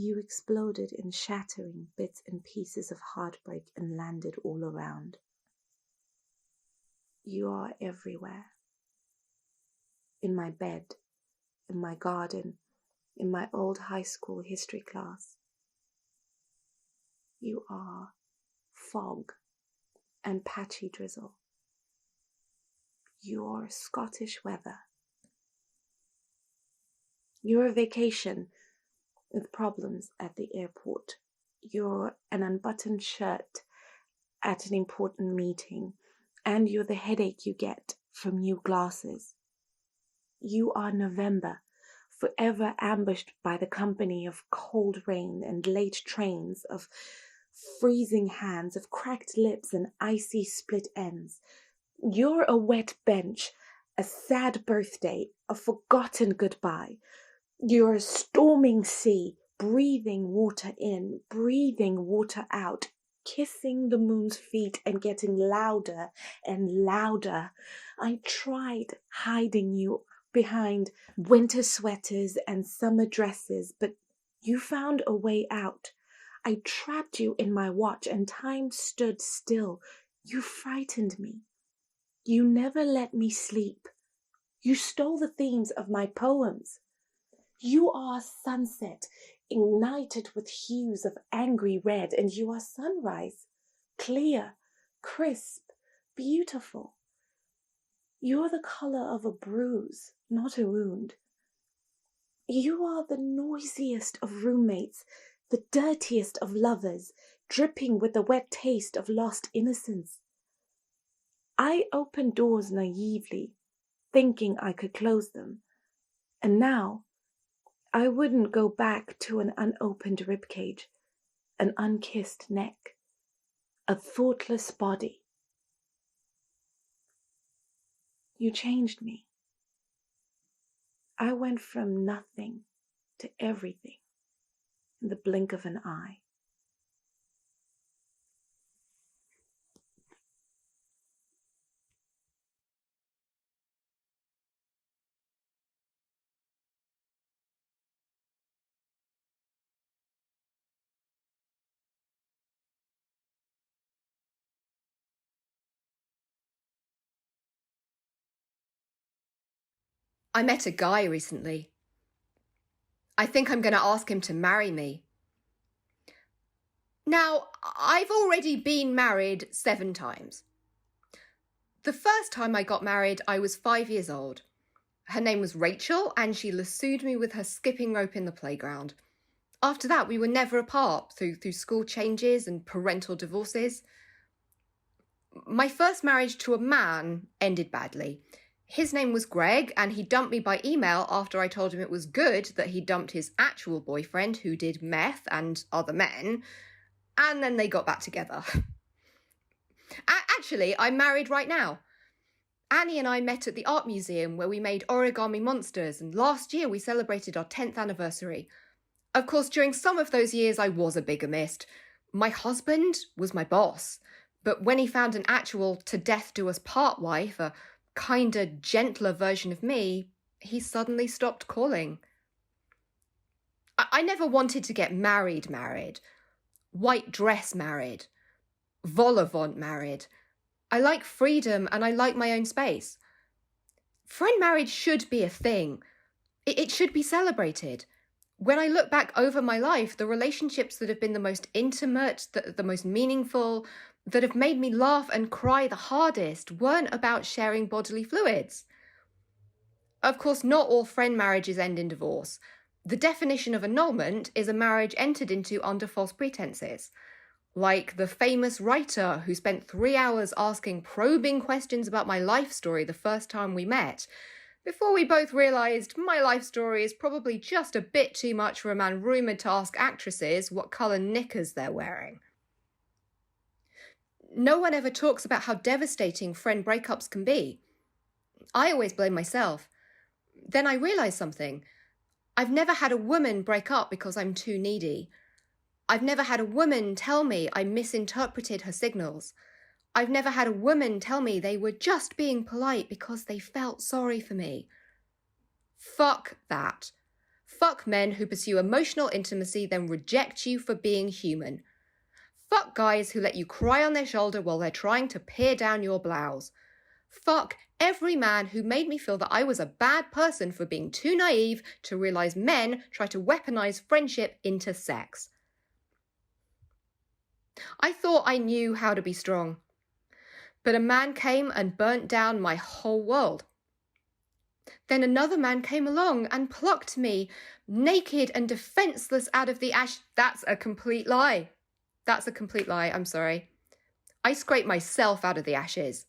You exploded in shattering bits and pieces of heartbreak and landed all around. You are everywhere. In my bed, in my garden, in my old high school history class. You are fog and patchy drizzle. You're Scottish weather. You're a vacation with problems at the airport. You're an unbuttoned shirt at an important meeting, and you're the headache you get from new glasses. You are November, forever ambushed by the company of cold rain and late trains, of freezing hands, of cracked lips and icy split ends. You're a wet bench, a sad birthday, a forgotten goodbye. You're a storming sea, breathing water in, breathing water out, kissing the moon's feet and getting louder and louder. I tried hiding you behind winter sweaters and summer dresses, but you found a way out. I trapped you in my watch and time stood still. You frightened me. You never let me sleep. You stole the themes of my poems. You are sunset, ignited with hues of angry red, and you are sunrise, clear, crisp, beautiful. You are the color of a bruise, not a wound. You are the noisiest of roommates, the dirtiest of lovers, dripping with the wet taste of lost innocence. I opened doors naively, thinking I could close them, and now I wouldn't go back to an unopened ribcage, an unkissed neck, a thoughtless body. You changed me. I went from nothing to everything in the blink of an eye. I met a guy recently. I think I'm going to ask him to marry me. Now, I've already been married 7 times. The first time I got married, I was 5 years old. Her name was Rachel, and she lassoed me with her skipping rope in the playground. After that, we were never apart through school changes and parental divorces. My first marriage to a man ended badly. His name was Greg, and he dumped me by email after I told him it was good that he dumped his actual boyfriend, who did meth and other men, and then they got back together. Actually, I'm married right now. Annie and I met at the art museum where we made origami monsters, and last year we celebrated our 10th anniversary. Of course, during some of those years I was a bigamist. My husband was my boss, but when he found an actual to-death-do-us-part wife, a kinder, gentler version of me, he suddenly stopped calling. I never wanted to get married, white dress married, vol-au-vent married. I like freedom and I like my own space. Friend marriage should be a thing. It should be celebrated. When I look back over my life, the relationships that have been the most intimate, the most meaningful, that have made me laugh and cry the hardest weren't about sharing bodily fluids. Of course, not all friend marriages end in divorce. The definition of annulment is a marriage entered into under false pretenses. Like the famous writer who spent 3 hours asking probing questions about my life story the first time we met, before we both realised my life story is probably just a bit too much for a man rumoured to ask actresses what colour knickers they're wearing. No one ever talks about how devastating friend breakups can be. I always blame myself. Then I realised something. I've never had a woman break up because I'm too needy. I've never had a woman tell me I misinterpreted her signals. I've never had a woman tell me they were just being polite because they felt sorry for me. Fuck that. Fuck men who pursue emotional intimacy then reject you for being human. Fuck guys who let you cry on their shoulder while they're trying to peer down your blouse. Fuck every man who made me feel that I was a bad person for being too naive to realise men try to weaponise friendship into sex. I thought I knew how to be strong. But a man came and burnt down my whole world. Then another man came along and plucked me, naked and defenceless, out of the ash. That's a complete lie. That's a complete lie, I'm sorry. I scraped myself out of the ashes.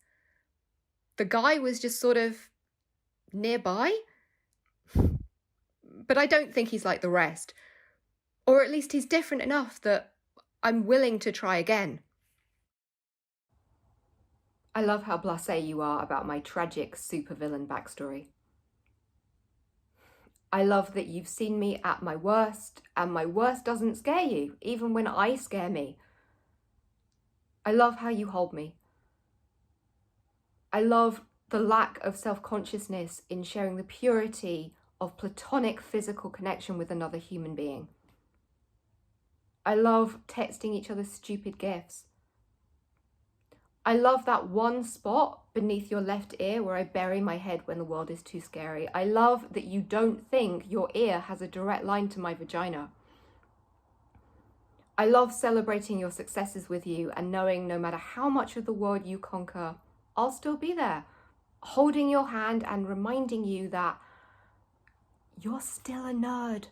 The guy was just sort of nearby. But I don't think he's like the rest. Or at least he's different enough that I'm willing to try again. I love how blasé you are about my tragic supervillain backstory. I love that you've seen me at my worst, and my worst doesn't scare you, even when I scare me. I love how you hold me. I love the lack of self-consciousness in sharing the purity of platonic physical connection with another human being. I love texting each other stupid gifs. I love that one spot beneath your left ear where I bury my head when the world is too scary. I love that you don't think your ear has a direct line to my vagina. I love celebrating your successes with you and knowing no matter how much of the world you conquer, I'll still be there, holding your hand and reminding you that you're still a nerd.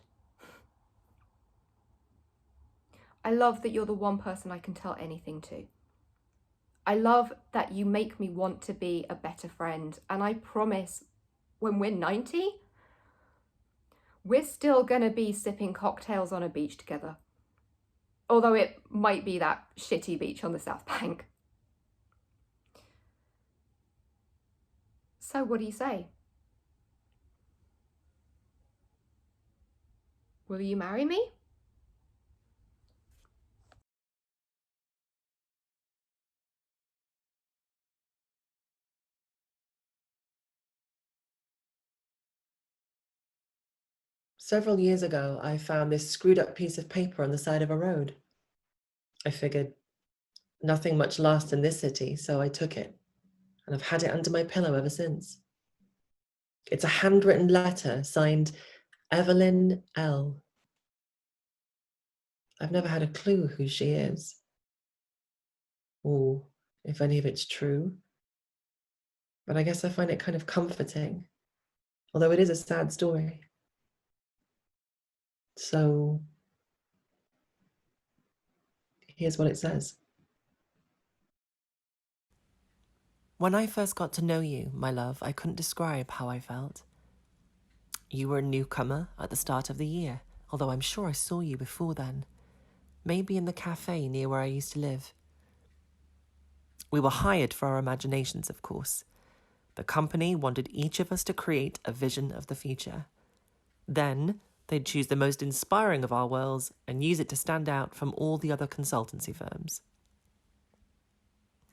I love that you're the one person I can tell anything to. I love that you make me want to be a better friend, and I promise when we're 90, we're still going to be sipping cocktails on a beach together. Although it might be that shitty beach on the South Bank. So what do you say? Will you marry me? Several years ago, I found this screwed up piece of paper on the side of a road. I figured nothing much lasts in this city, so I took it, and I've had it under my pillow ever since. It's a handwritten letter signed Evelyn L. I've never had a clue who she is, or if any of it's true, but I guess I find it kind of comforting, although it is a sad story. So here's what it says. When I first got to know you, my love, I couldn't describe how I felt. You were a newcomer at the start of the year, although I'm sure I saw you before then, maybe in the cafe near where I used to live. We were hired for our imaginations, of course. The company wanted each of us to create a vision of the future. Then they'd choose the most inspiring of our worlds and use it to stand out from all the other consultancy firms.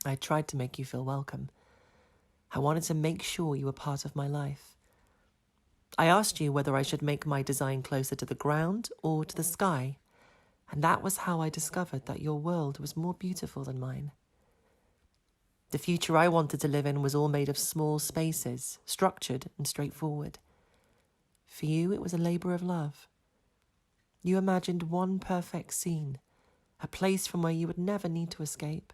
I tried to make you feel welcome. I wanted to make sure you were part of my life. I asked you whether I should make my design closer to the ground or to the sky, and that was how I discovered that your world was more beautiful than mine. The future I wanted to live in was all made of small spaces, structured and straightforward. For you, it was a labour of love. You imagined one perfect scene, a place from where you would never need to escape.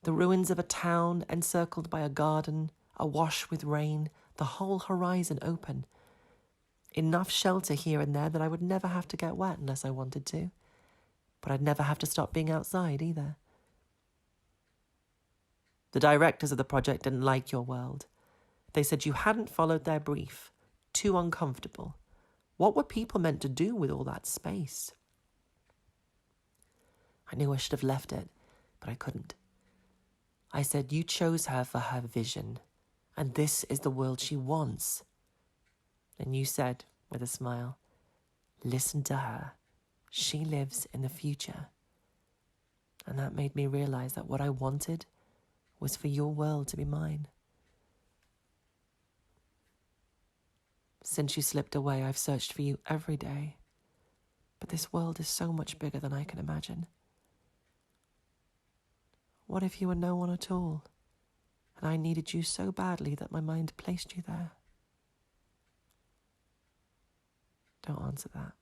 The ruins of a town encircled by a garden, awash with rain, the whole horizon open. Enough shelter here and there that I would never have to get wet unless I wanted to. But I'd never have to stop being outside either. The directors of the project didn't like your world. They said you hadn't followed their brief. Too uncomfortable. What were people meant to do with all that space? I knew I should have left it, but I couldn't. I said you chose her for her vision, and this is the world she wants. And you said, with a smile, listen to her. She lives in the future. And that made me realize that what I wanted was for your world to be mine. Since you slipped away, I've searched for you every day. But this world is so much bigger than I can imagine. What if you were no one at all, and I needed you so badly that my mind placed you there? Don't answer that.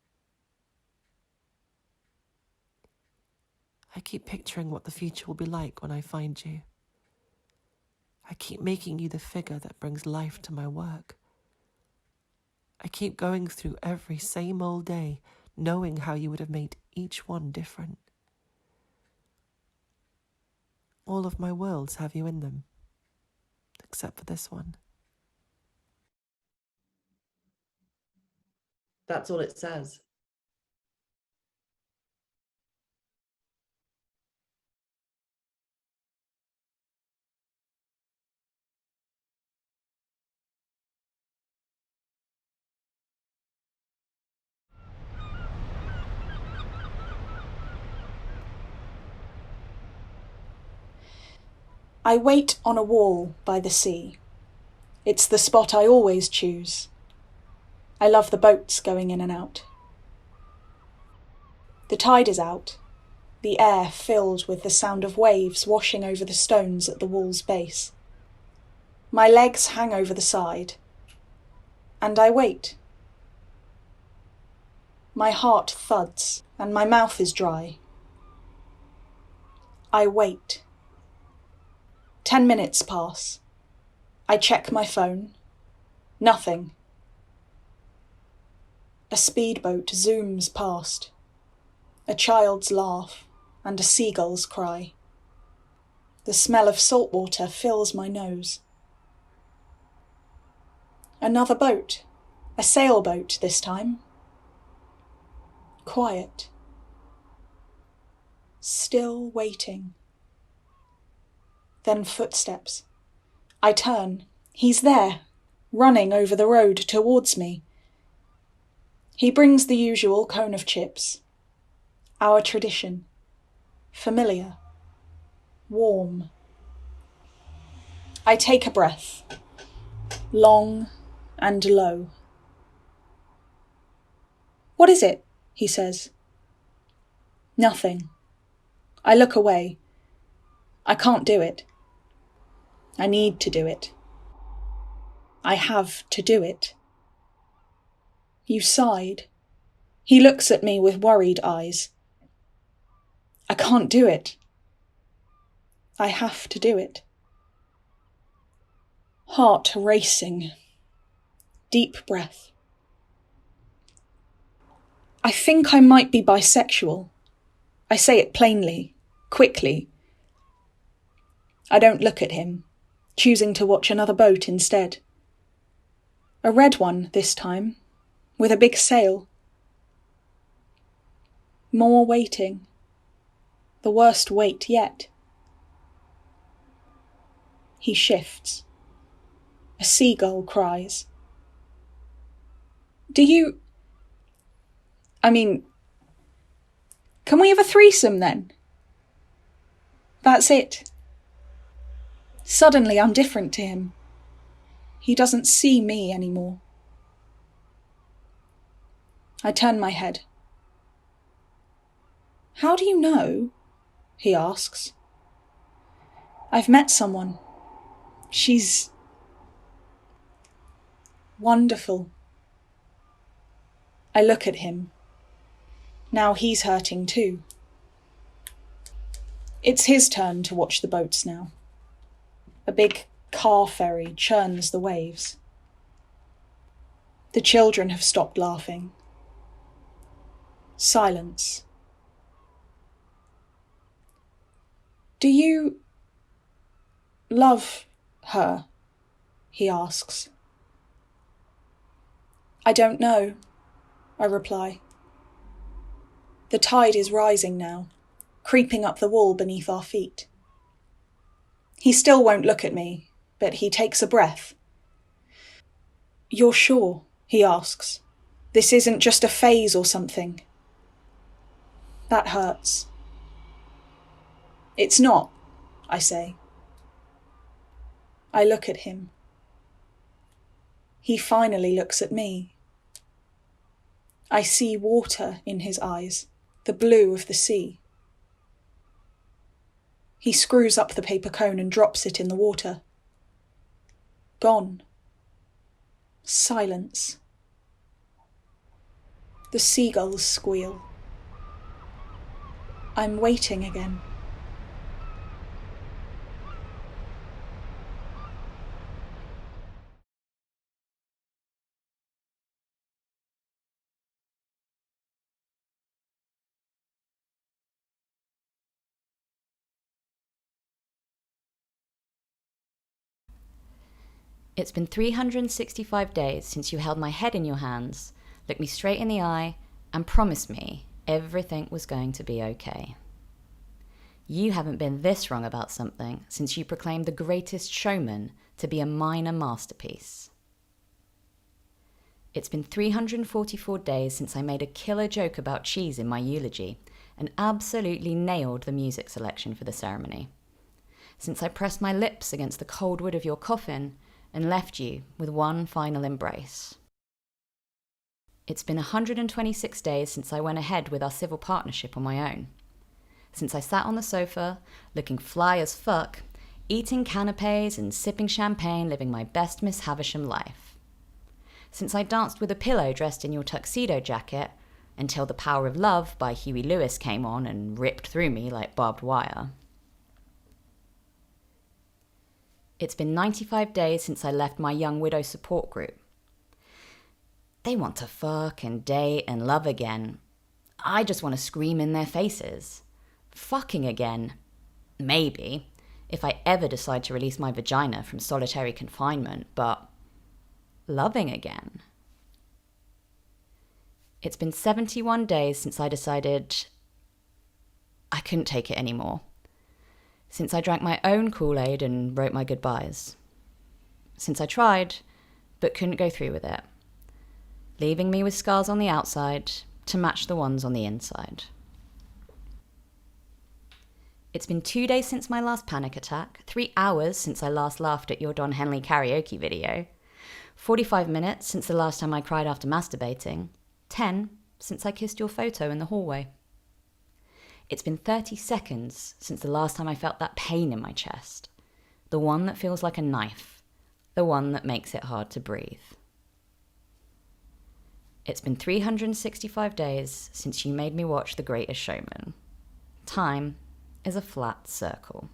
I keep picturing what the future will be like when I find you. I keep making you the figure that brings life to my work. I keep going through every same old day, knowing how you would have made each one different. All of my worlds have you in them, except for this one. That's all it says. I wait on a wall by the sea. It's the spot I always choose. I love the boats going in and out. The tide is out, the air filled with the sound of waves washing over the stones at the wall's base. My legs hang over the side, and I wait. My heart thuds, and my mouth is dry. I wait. 10 minutes pass. I check my phone. Nothing. A speedboat zooms past. A child's laugh and a seagull's cry. The smell of salt water fills my nose. Another boat. A sailboat this time. Quiet. Still waiting. Then footsteps. I turn. He's there, running over the road towards me. He brings the usual cone of chips. Our tradition. Familiar. Warm. I take a breath. Long and low. What is it? He says. Nothing. I look away. I can't do it. I need to do it. I have to do it. You sighed. He looks at me with worried eyes. I can't do it. I have to do it. Heart racing. Deep breath. I think I might be bisexual. I say it plainly, quickly. I don't look at him, choosing to watch another boat instead. A red one this time, with a big sail. More waiting. The worst wait yet. He shifts. A seagull cries. Can we have a threesome then? That's it. Suddenly I'm different to him. He doesn't see me anymore. I turn my head. How do you know? He asks. I've met someone. She's wonderful. I look at him. Now he's hurting too. It's his turn to watch the boats now. A big car ferry churns the waves. The children have stopped laughing. Silence. Do you love her? He asks. I don't know, I reply. The tide is rising now, creeping up the wall beneath our feet. He still won't look at me, but he takes a breath. You're sure? He asks. This isn't just a phase or something. That hurts. It's not, I say. I look at him. He finally looks at me. I see water in his eyes, the blue of the sea. He screws up the paper cone and drops it in the water. Gone. Silence. The seagulls squeal. I'm waiting again. It's been 365 days since you held my head in your hands, looked me straight in the eye, and promised me everything was going to be okay. You haven't been this wrong about something since you proclaimed The Greatest Showman to be a minor masterpiece. It's been 344 days since I made a killer joke about cheese in my eulogy and absolutely nailed the music selection for the ceremony. Since I pressed my lips against the cold wood of your coffin and left you with one final embrace. It's been 126 days since I went ahead with our civil partnership on my own. Since I sat on the sofa, looking fly as fuck, eating canapes and sipping champagne, living my best Miss Havisham life. Since I danced with a pillow dressed in your tuxedo jacket, until The Power of Love by Huey Lewis came on and ripped through me like barbed wire. It's been 95 days since I left my young widow support group. They want to fuck and date and love again. I just want to scream in their faces. Fucking again. Maybe, if I ever decide to release my vagina from solitary confinement, but loving again. It's been 71 days since I decided I couldn't take it anymore. Since I drank my own Kool-Aid and wrote my goodbyes. Since I tried, but couldn't go through with it. Leaving me with scars on the outside to match the ones on the inside. It's been 2 days since my last panic attack, 3 hours since I last laughed at your Don Henley karaoke video, 45 minutes since the last time I cried after masturbating, 10 since I kissed your photo in the hallway. It's been 30 seconds since the last time I felt that pain in my chest. The one that feels like a knife. The one that makes it hard to breathe. It's been 365 days since you made me watch The Greatest Showman. Time is a flat circle.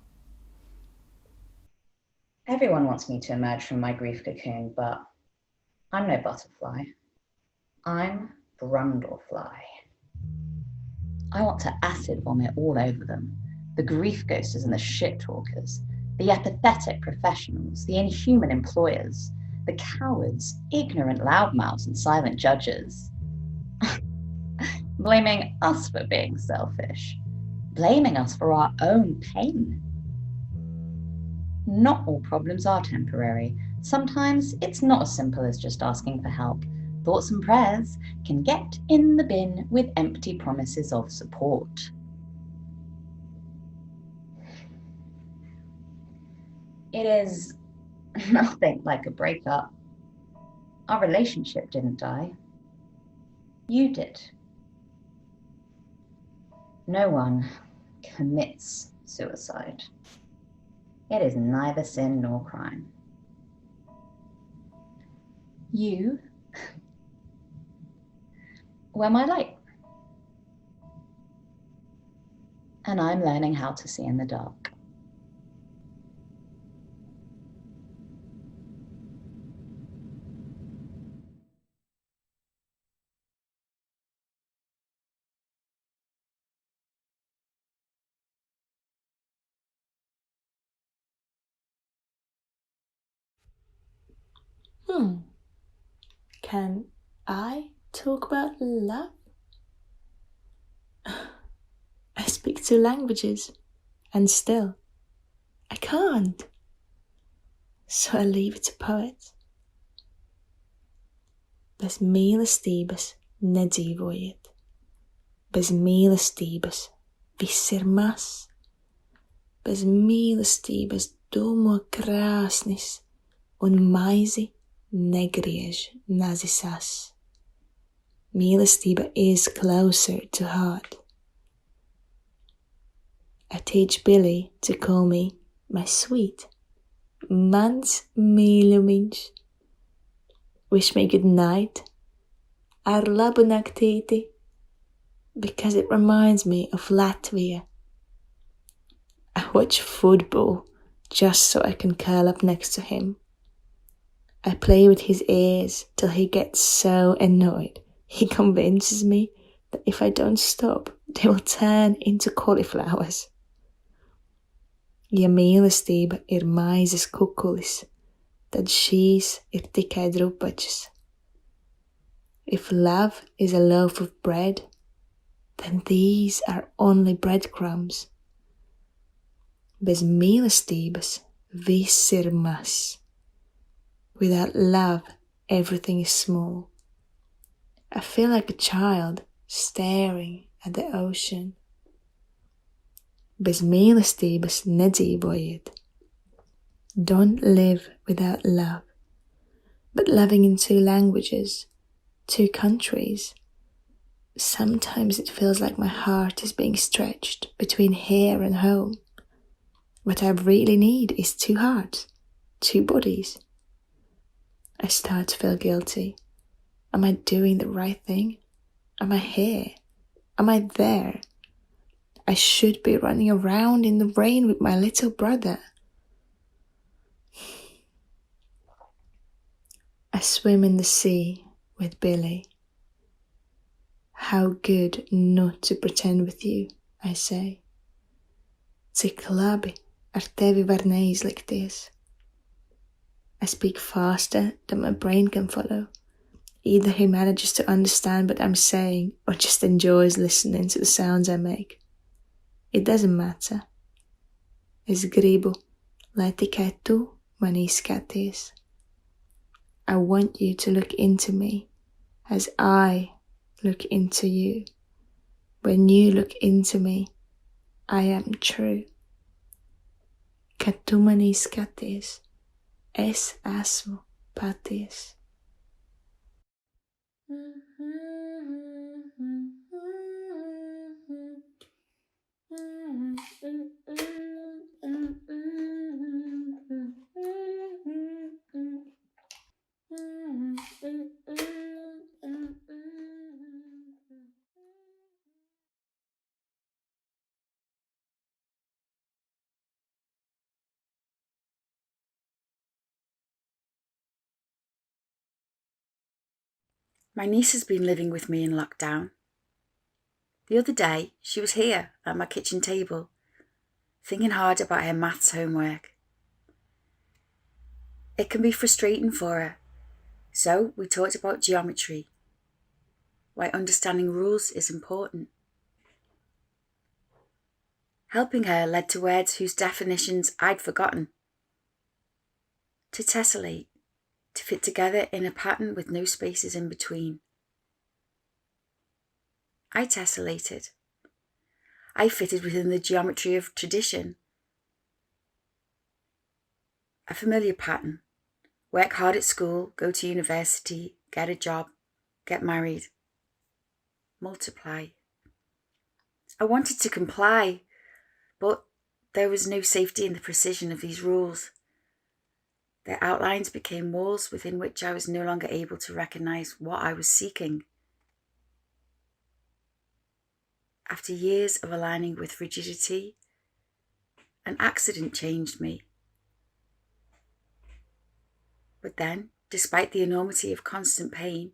Everyone wants me to emerge from my grief cocoon, but I'm no butterfly. I'm Brundlefly. I want to acid vomit all over them. The grief ghosters and the shit talkers, the apathetic professionals, the inhuman employers, the cowards, ignorant loudmouths and silent judges. Blaming us for being selfish. Blaming us for our own pain. Not all problems are temporary. Sometimes it's not as simple as just asking for help. Thoughts and prayers can get in the bin with empty promises of support. It is nothing like a breakup. Our relationship didn't die. You did. No one commits suicide. It is neither sin nor crime. You were my light. and I'm learning how to see in the dark. Can I talk about love? I speak 2 languages, and still, I can't. So I leave it to poets. Bez mīlestības nedzīvojiet. Bez mīlestības viss ir mazs. Bez mīlestības dūmo krāsnis un maizi negriež nazisas. Mīlestība is closer to heart. I teach Billy to call me my sweet. Mans mīļumiņš. Wish me good night. Ar labu naktīti. Because it reminds me of Latvia. I watch football just so I can curl up next to him. I play with his ears till he gets so annoyed. He convinces me that if I don't stop, they will turn into cauliflowers. Ja mīlestība ir maizes kukulis, tad šīs ir tikai drupačas. If love is a loaf of bread, then these are only breadcrumbs. Bez mīlestības viss ir mazs. Without love, everything is small. I feel like a child staring at the ocean. Bez mīlestības nedzīvojiet. Don't live without love. But loving in 2 languages, 2 countries, sometimes it feels like my heart is being stretched between here and home. What I really need is 2 hearts, 2 bodies. I start to feel guilty. Am I doing the right thing? Am I here? Am I there? I should be running around in the rain with my little brother. I swim in the sea with Billy. How good not to pretend with you, I say. Cik labi ar tevi var neizlikties. I speak faster than my brain can follow. Either he manages to understand what I'm saying or just enjoys listening to the sounds I make. It doesn't matter. Es gribu, lai tikai tu mani skaties. I want you to look into me as I look into you. When you look into me, I am true. Kad tu mani skaties, es esmu paties. My niece has been living with me in lockdown. The other day, she was here at my kitchen table, thinking hard about her maths homework. It can be frustrating for her, so we talked about geometry, why understanding rules is important. Helping her led to words whose definitions I'd forgotten. To tessellate, to fit together in a pattern with no spaces in between. I tessellated. I fitted within the geometry of tradition. A familiar pattern. Work hard at school, go to university, get a job, get married. Multiply. I wanted to comply, but there was no safety in the precision of these rules. Their outlines became walls within which I was no longer able to recognise what I was seeking. after years of aligning with rigidity, an accident changed me. But then, despite the enormity of constant pain,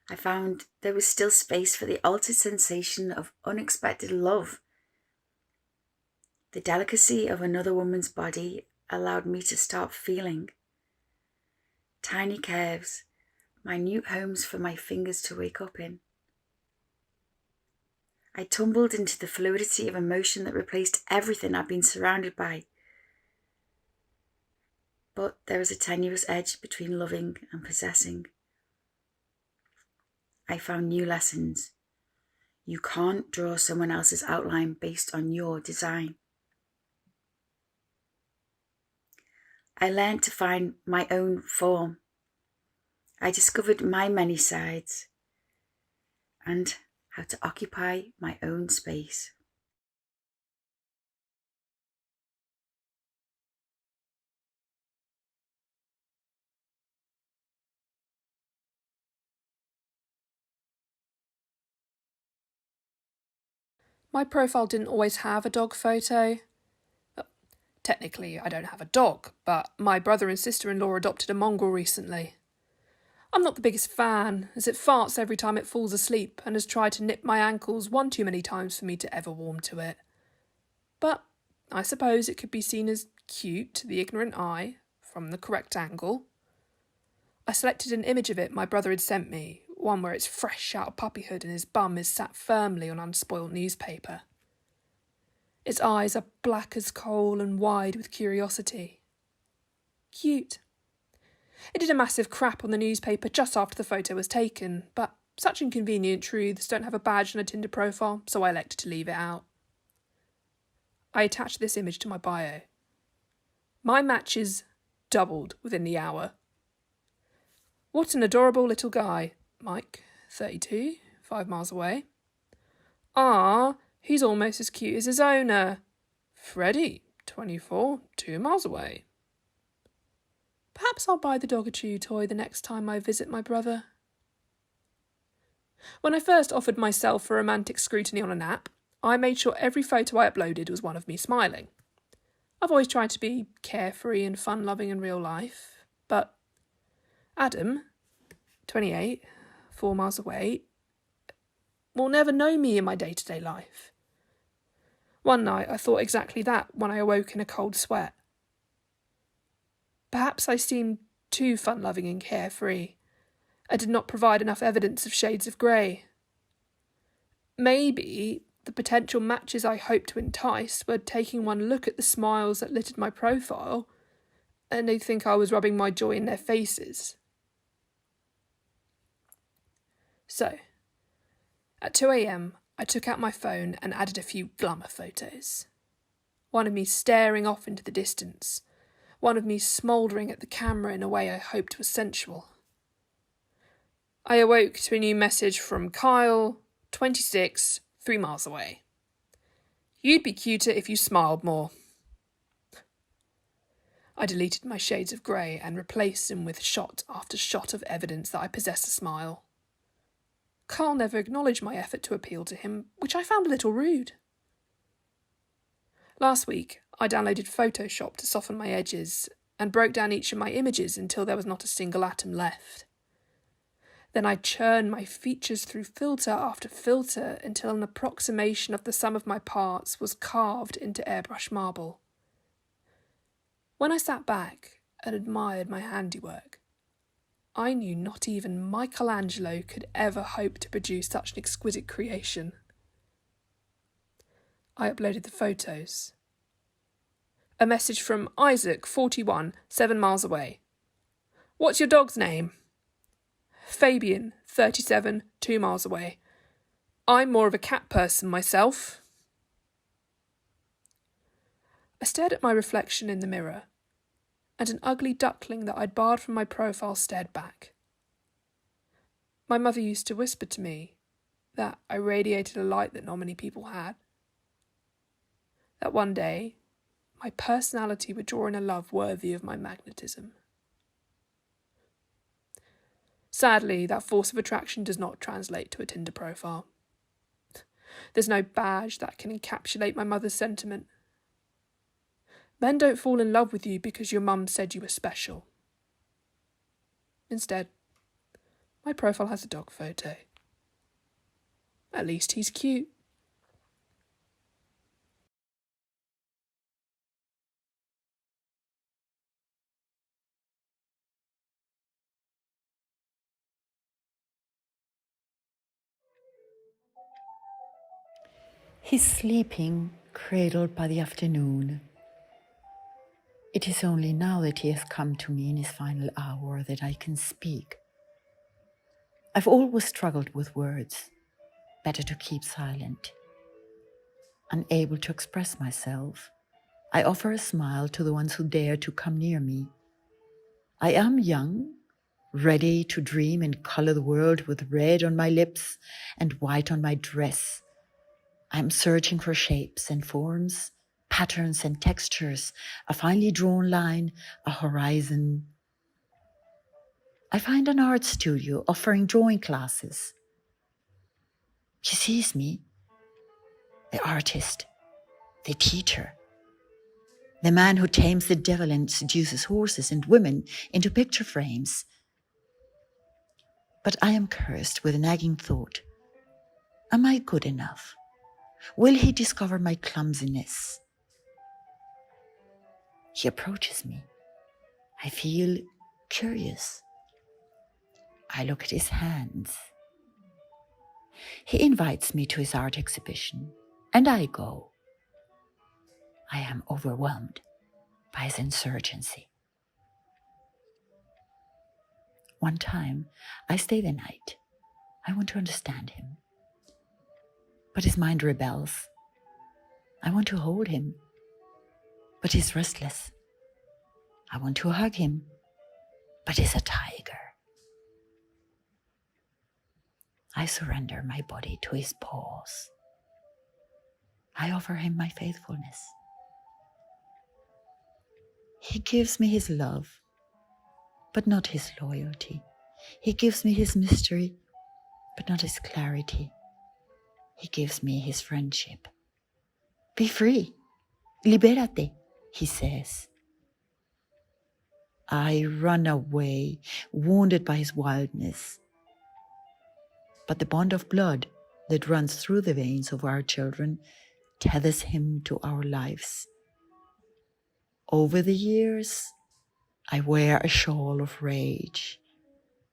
I found there was still space for the altered sensation of unexpected love. The delicacy of another woman's body allowed me to start feeling. Tiny curves, minute homes for my fingers to wake up in. I tumbled into the fluidity of emotion that replaced everything I'd been surrounded by. But there is a tenuous edge between loving and possessing. I found new lessons. You can't draw someone else's outline based on your design. I learned to find my own form. I discovered my many sides and how to occupy my own space. My profile didn't always have a dog photo. Technically, I don't have a dog, but my brother and sister-in-law adopted a mongrel recently. I'm not the biggest fan, as it farts every time it falls asleep and has tried to nip my ankles one too many times for me to ever warm to it. But I suppose it could be seen as cute to the ignorant eye, from the correct angle. I selected an image of it my brother had sent me, one where it's fresh out of puppyhood and his bum is sat firmly on unspoilt newspaper. Its eyes are black as coal and wide with curiosity. Cute. It did a massive crap on the newspaper just after the photo was taken, but such inconvenient truths don't have a badge and a Tinder profile, so I elected to leave it out. I attached this image to my bio. My matches doubled within the hour. What an adorable little guy. Mike, 32, 5 miles away. Ah, he's almost as cute as his owner. Freddie, 24, 2 miles away. Perhaps I'll buy the dog a chew toy the next time I visit my brother. When I first offered myself for romantic scrutiny on an app, I made sure every photo I uploaded was one of me smiling. I've always tried to be carefree and fun-loving in real life, but Adam, 28, 4 miles away, will never know me in my day-to-day life. One night I thought exactly that when I awoke in a cold sweat. Perhaps I seemed too fun-loving and carefree. I did not provide enough evidence of shades of grey. Maybe the potential matches I hoped to entice were taking one look at the smiles that littered my profile, and they'd think I was rubbing my joy in their faces. So, at 2 a.m, I took out my phone and added a few glamour photos. One of me staring off into the distance, one of me smouldering at the camera in a way I hoped was sensual. I awoke to a new message from Kyle, 26, 3 miles away. You'd be cuter if you smiled more. I deleted my shades of grey and replaced them with shot after shot of evidence that I possessed a smile. Carl never acknowledged my effort to appeal to him, which I found a little rude. Last week, I downloaded Photoshop to soften my edges and broke down each of my images until there was not a single atom left. Then I churned my features through filter after filter until an approximation of the sum of my parts was carved into airbrush marble. When I sat back and admired my handiwork, I knew not even Michelangelo could ever hope to produce such an exquisite creation. I uploaded the photos. A message from Isaac, 41, 7 miles away. What's your dog's name? Fabian, 37, 2 miles away. I'm more of a cat person myself. I stared at my reflection in the mirror, and an ugly duckling that I'd barred from my profile stared back. My mother used to whisper to me that I radiated a light that not many people had. That one day, my personality would draw in a love worthy of my magnetism. Sadly, that force of attraction does not translate to a Tinder profile. There's no badge that can encapsulate my mother's sentiment. Men don't fall in love with you because your mum said you were special. Instead, my profile has a dog photo. At least he's cute. He's sleeping, cradled by the afternoon. It is only now that he has come to me in his final hour that I can speak. I've always struggled with words. Better to keep silent. Unable to express myself, I offer a smile to the ones who dare to come near me. I am young, ready to dream and color the world with red on my lips and white on my dress. I'm searching for shapes and forms, patterns and textures, a finely drawn line, a horizon. I find an art studio offering drawing classes. She sees me, the artist, the teacher, the man who tames the devil and seduces horses and women into picture frames. But I am cursed with a nagging thought. Am I good enough? Will he discover my clumsiness? He approaches me. I feel curious. I look at his hands. He invites me to his art exhibition, and I go. I am overwhelmed by his insurgency. One time, I stay the night. I want to understand him. But his mind rebels. I want to hold him, but he's restless. I want to hug him, but he's a tiger. I surrender my body to his paws. I offer him my faithfulness. He gives me his love, but not his loyalty. He gives me his mystery, but not his clarity. He gives me his friendship. Be free. Libérate, he says. I run away, wounded by his wildness. But the bond of blood that runs through the veins of our children tethers him to our lives. Over the years, I wear a shawl of rage,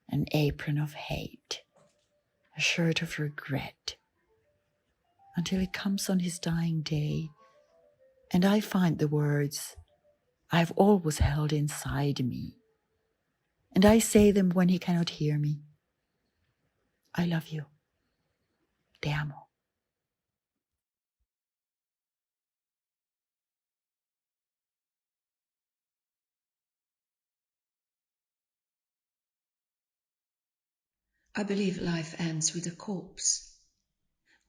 an apron of hate, a shirt of regret, until it comes on his dying day, and I find the words I've always held inside me, and I say them when he cannot hear me. I love you. Te amo. I believe life ends with a corpse,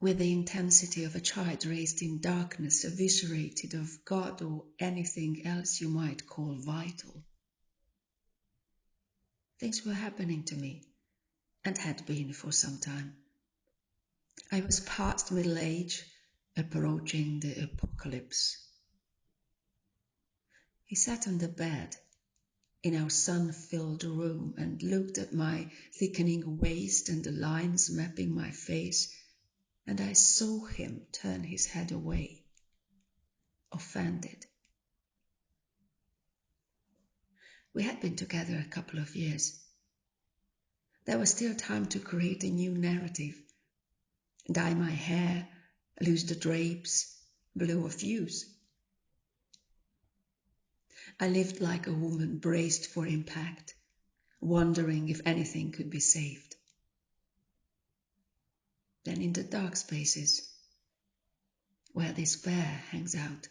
with the intensity of a child raised in darkness, eviscerated of God or anything else you might call vital. Things were happening to me, and had been for some time. I was past middle age, approaching the apocalypse. He sat on the bed in our sun-filled room and looked at my thickening waist and the lines mapping my face, and I saw him turn his head away, offended. We had been together a couple of years. There was still time to create a new narrative, dye my hair, lose the drapes, blow a fuse. I lived like a woman braced for impact, wondering if anything could be saved. Then in the dark spaces, where despair hangs out,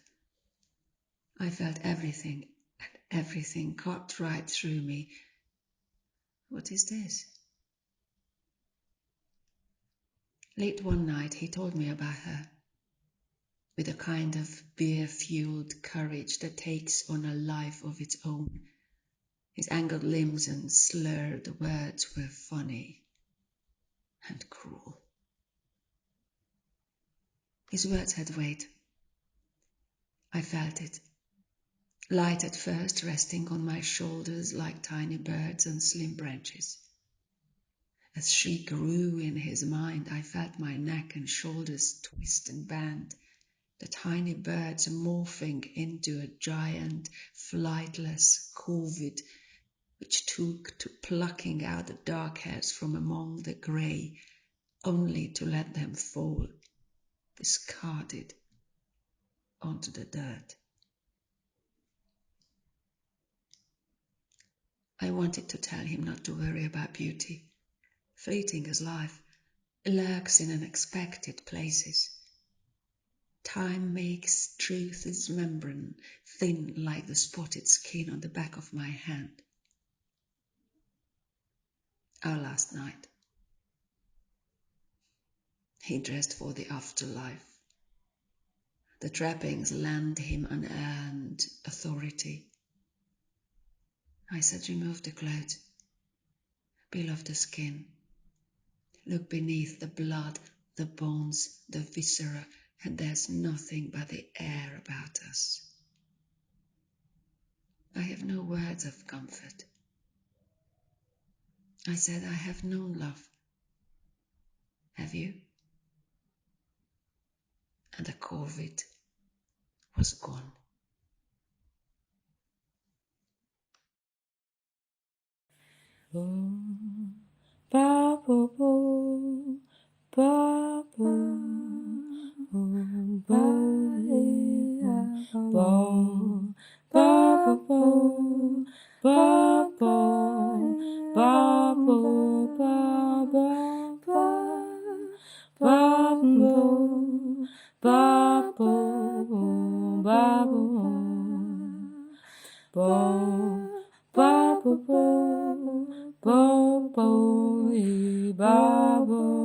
I felt everything, and everything cut right through me. What is this? Late one night he told me about her, with a kind of beer-fueled courage that takes on a life of its own. His angled limbs and slurred words were funny and cruel. His words had weight. I felt it. Light at first, resting on my shoulders like tiny birds on slim branches. As she grew in his mind, I felt my neck and shoulders twist and bend, the tiny birds morphing into a giant, flightless corvid, which took to plucking out the dark hairs from among the grey, only to let them fall, discarded, onto the dirt. I wanted to tell him not to worry about beauty. Fleeting as life, lurks in unexpected places. Time makes truth's membrane thin like the spotted skin on the back of my hand. Our last night. He dressed for the afterlife. The trappings lend him unearned authority. I said, remove the clothes, peel off the skin, look beneath the blood, the bones, the viscera, and there's nothing but the air about us. I have no words of comfort. I said, I have known love. Have you? And the corvid was gone. Ba